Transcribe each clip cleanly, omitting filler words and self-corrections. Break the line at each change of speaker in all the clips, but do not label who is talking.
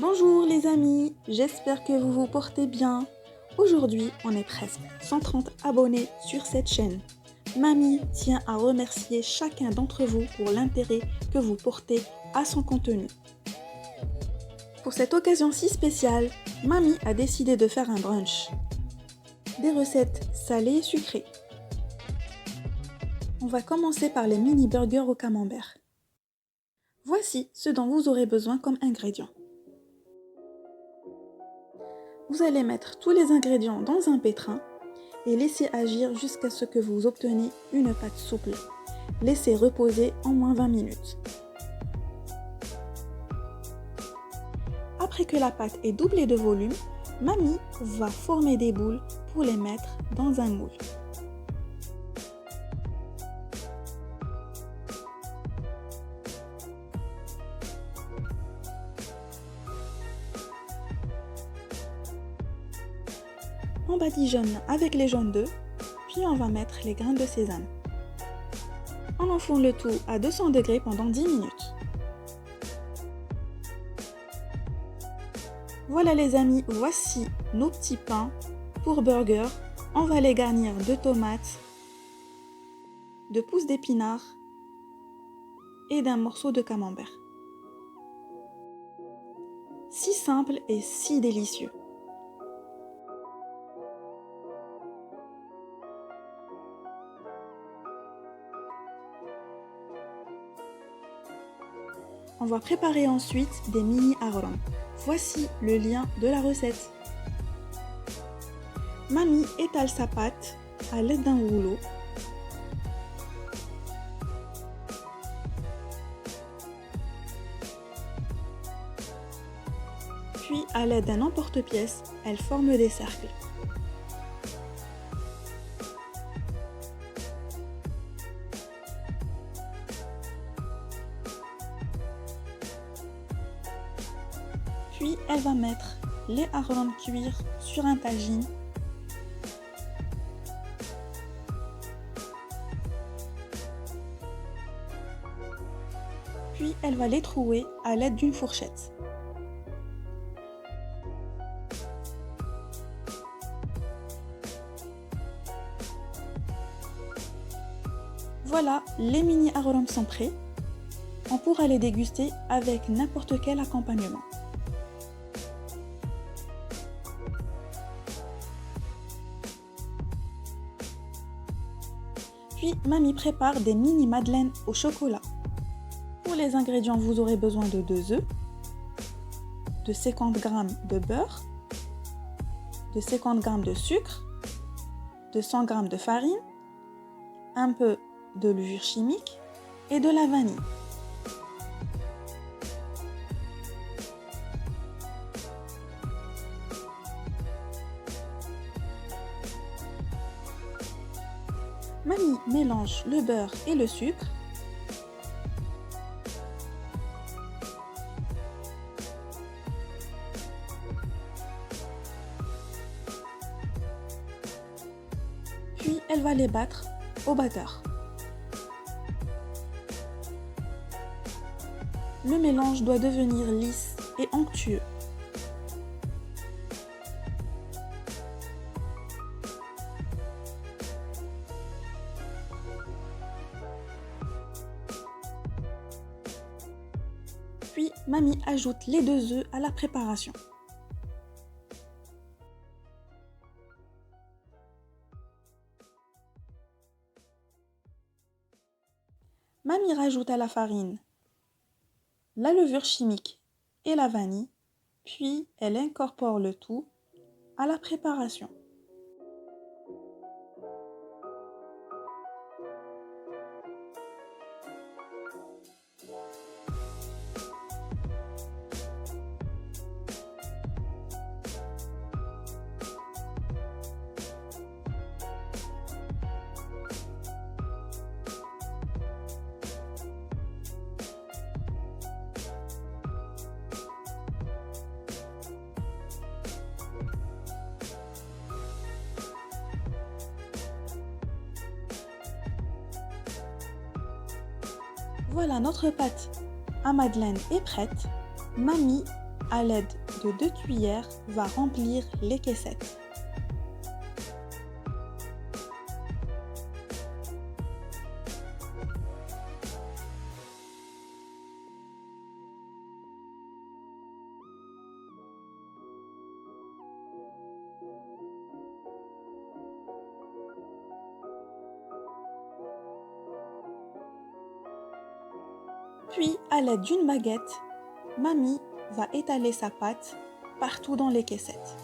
Bonjour les amis, j'espère que vous vous portez bien. Aujourd'hui, on est presque 130 abonnés sur cette chaîne. Mamie tient à remercier chacun d'entre vous pour l'intérêt que vous portez à son contenu. Pour cette occasion si spéciale, Mamie a décidé de faire un brunch. Des recettes salées et sucrées. On va commencer par les mini burgers au camembert. Voici ce dont vous aurez besoin comme ingrédients. Vous allez mettre tous les ingrédients dans un pétrin et laisser agir jusqu'à ce que vous obteniez une pâte souple. Laissez reposer en moins 20 minutes. Après que la pâte est doublée de volume, Mamie va former des boules pour les mettre dans un moule. On badigeonne avec les jaunes d'œufs, puis on va mettre les grains de sésame. On enfourne le tout à 200 degrés pendant 10 minutes. Voilà les amis, voici nos petits pains pour burger. On va les garnir de tomates, de pousses d'épinards et d'un morceau de camembert. Si simple et si délicieux. On va préparer ensuite des mini arômes. Voici le lien de la recette. Mamie étale sa pâte à l'aide d'un rouleau. Puis à l'aide d'un emporte-pièce, elle forme des cercles. Puis elle va mettre les arômes cuire sur un tagine. Puis elle va les trouer à l'aide d'une fourchette. Voilà, les mini arômes sont prêts. On pourra les déguster avec n'importe quel accompagnement. Puis, Mamie prépare des mini madeleines au chocolat. Pour les ingrédients, vous aurez besoin de 2 œufs, de 50 g de beurre, de 50 g de sucre, de 100 g de farine, un peu de levure chimique et de la vanille. Mamie mélange le beurre et le sucre. Puis elle va les battre au batteur. Le mélange doit devenir lisse et onctueux. Puis, Mamie ajoute les 2 œufs à la préparation. Mamie rajoute à la farine la levure chimique et la vanille, puis elle incorpore le tout à la préparation. Voilà, notre pâte à madeleine est prête. Mamie à l'aide de 2 cuillères, va remplir les caissettes. Puis, à l'aide d'une baguette, mamie va étaler sa pâte partout dans les caissettes.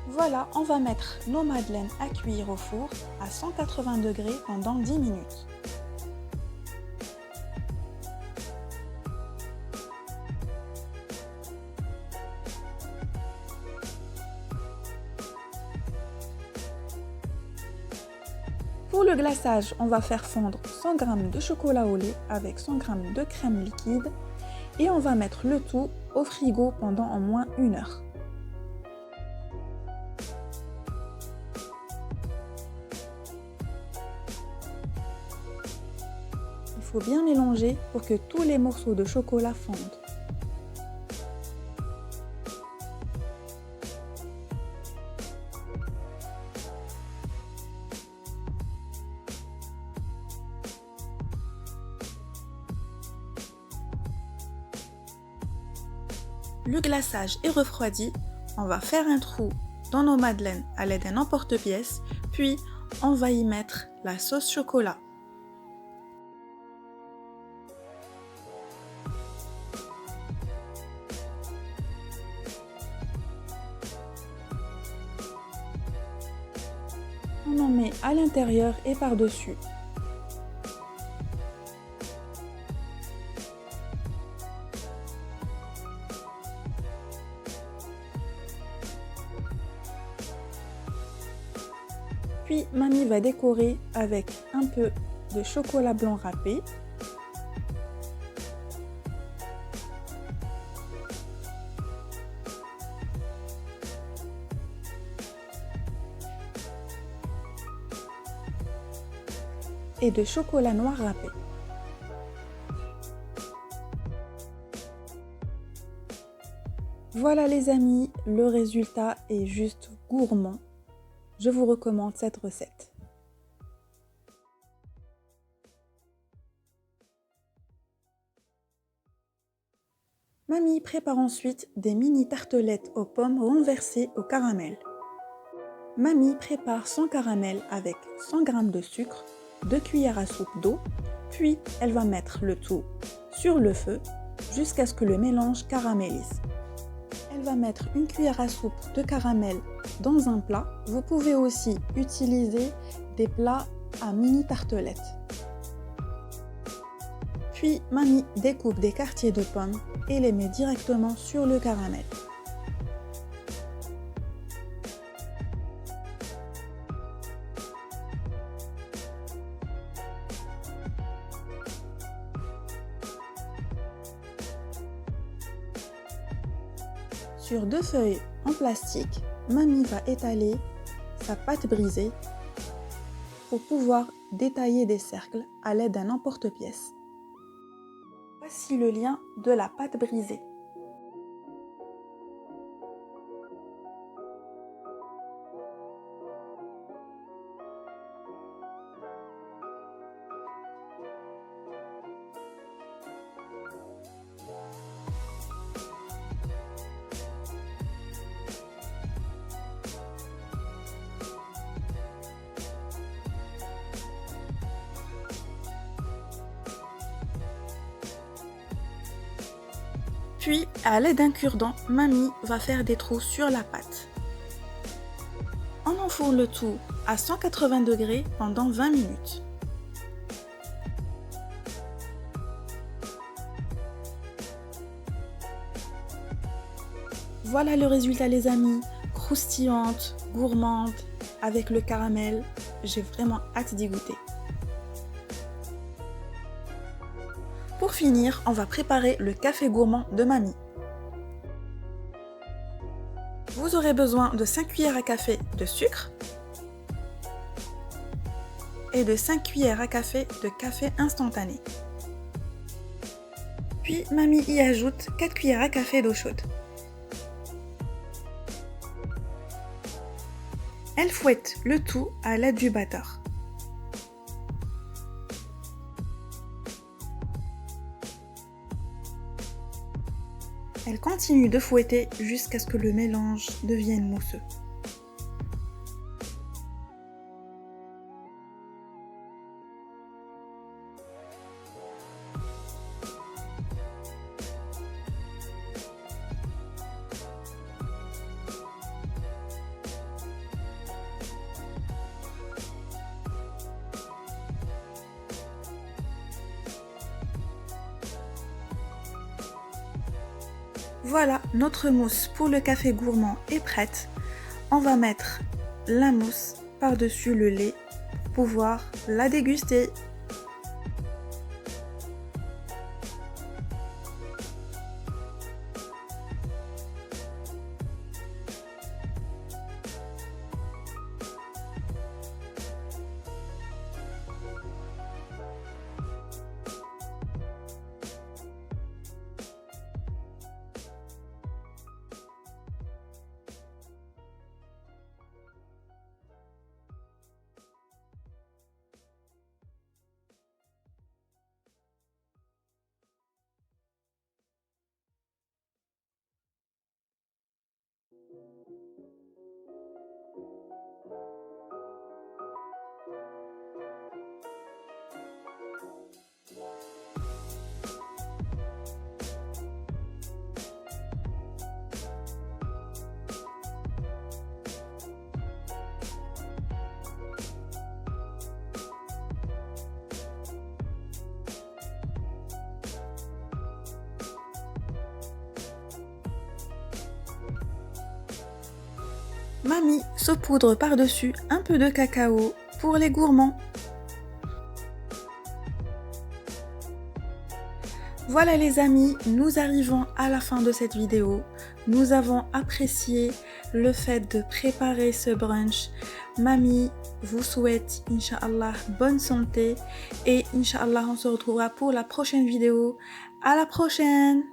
Voilà, on va mettre nos madeleines à cuire au four à 180 degrés pendant 10 minutes. Pour le glaçage, on va faire fondre 100 g de chocolat au lait avec 100 g de crème liquide et on va mettre le tout au frigo pendant au moins 1 heure. Il faut bien mélanger pour que tous les morceaux de chocolat fondent. Le glaçage est refroidi, on va faire un trou dans nos madeleines à l'aide d'un emporte-pièce, puis on va y mettre la sauce chocolat. On en met à l'intérieur et par-dessus. Puis mamie va décorer avec un peu de chocolat blanc râpé. Et de chocolat noir râpé. Voilà les amis, le résultat est juste gourmand. Je vous recommande cette recette. Mamie prépare ensuite des mini tartelettes aux pommes renversées au caramel. Mamie prépare son caramel avec 100 g de sucre, 2 cuillères à soupe d'eau, puis elle va mettre le tout sur le feu jusqu'à ce que le mélange caramélise. Elle va mettre 1 cuillère à soupe de caramel dans un plat. Vous pouvez aussi utiliser des plats à mini tartelettes. Puis mamie découpe des quartiers de pommes et les met directement sur le caramel. Sur 2 feuilles en plastique, mamie va étaler sa pâte brisée pour pouvoir détailler des cercles à l'aide d'un emporte-pièce. Voici le lien de la pâte brisée. Puis, à l'aide d'un cure-dent, mamie va faire des trous sur la pâte. On enfourne le tout à 180 degrés pendant 20 minutes. Voilà le résultat les amis, croustillante, gourmande, avec le caramel. J'ai vraiment hâte d'y goûter. Pour finir, on va préparer le café gourmand de mamie. Vous aurez besoin de 5 cuillères à café de sucre et de 5 cuillères à café de café instantané. Puis mamie y ajoute 4 cuillères à café d'eau chaude. Elle fouette le tout à l'aide du batteur. Elle continue de fouetter jusqu'à ce que le mélange devienne mousseux. Voilà, notre mousse pour le café gourmand est prête. On va mettre la mousse par-dessus le lait pour pouvoir la déguster. Mamie saupoudre par-dessus un peu de cacao pour les gourmands. Voilà les amis, nous arrivons à la fin de cette vidéo. Nous avons apprécié le fait de préparer ce brunch. Mamie vous souhaite, Inch'Allah, bonne santé et Inch'Allah, on se retrouvera pour la prochaine vidéo. À la prochaine!